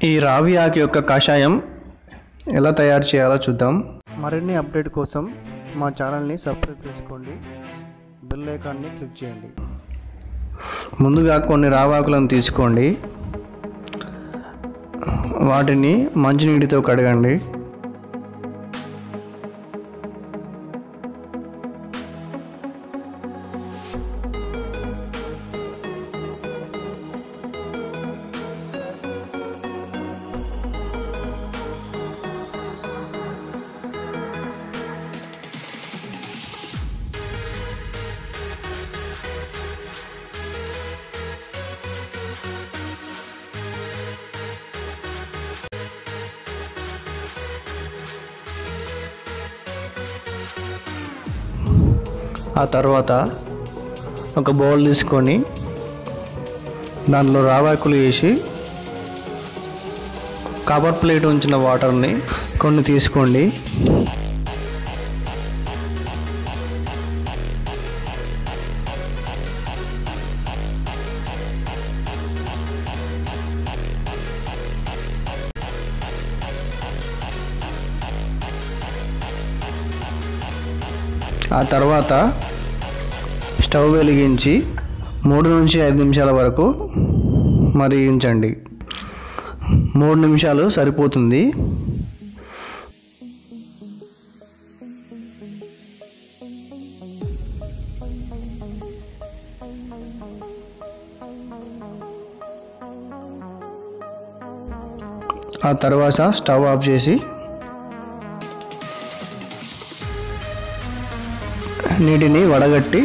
ఈ రావి ఆకు యొక్క కషాయం ఎలా తయారు చేయాలో చూద్దాం. మరిన్ని అప్డేట్ కోసం మా ఛానల్ని సబ్స్క్రైబ్ చేసుకోండి, బెల్ ఐకాన్ని క్లిక్ చేయండి. ముందుగా కొన్ని రావాకులను తీసుకోండి, వాటిని మంచినీటితో కడగండి. ఆ తర్వాత ఒక బౌల్ తీసుకొని దాంట్లో రావాకులు వేసి కవర్ ప్లేట్ ఉంచిన వాటర్ని కొన్ని తీసుకోండి. ఆ తర్వాత స్టవ్ వెలిగించి 3 నుంచి 5 నిమిషాల వరకు మరిగించండి. 3 నిమిషాలు సరిపోతుంది. ఆ తర్వాత స్టవ్ ఆఫ్ చేసి నీటిని వడగట్టి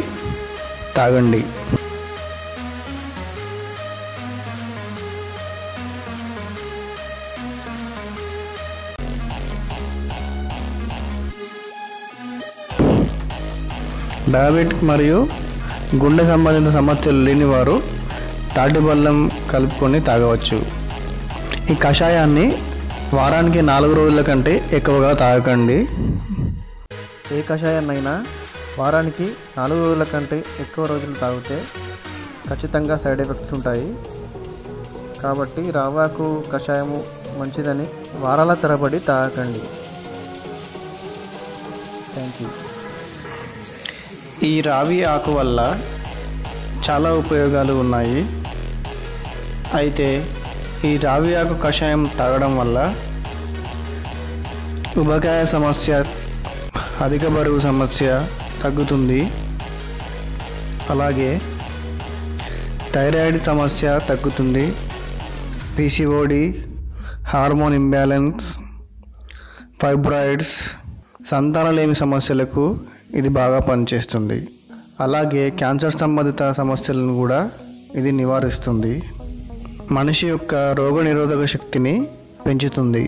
తాగండి. డయాబెటిక్ మరియు గుండె సంబంధిత సమస్యలు లేని వారు తాటి బెల్లం కలుపుకొని తాగవచ్చు. ఈ కషాయాన్ని వారానికి 4 రోజుల కంటే ఎక్కువగా తాగకండి. ఏ కషాయాన్నైనా వారానికి 4 రోజుల కంటే ఎక్కువ రోజులు తాగితే ఖచ్చితంగా సైడ్ ఎఫెక్ట్స్ ఉంటాయి. కాబట్టి రావాకు కషాయము మంచిదని వారాల తరబడి తాగకండి. Thank you. ఈ రావి ఆకు వల్ల చాలా ఉపయోగాలు ఉన్నాయి. అయితే ఈ రావి ఆకు కషాయం తాగడం వల్ల ఉబకాయ సమస్య, అధిక బరువు సమస్య తగ్గుతుంది. అలాగే థైరాయిడ్ సమస్య తగ్గుతుంది. పీసీఓడి, హార్మోన్ ఇంబ్యాలెన్స్, ఫైబ్రాయిడ్స్, సంతానలేమి సమస్యలకు ఇది బాగా పనిచేస్తుంది. అలాగే క్యాన్సర్ సంబంధిత సమస్యలను కూడా ఇది నివారిస్తుంది. మనిషి యొక్క రోగనిరోధక శక్తిని పెంచుతుంది.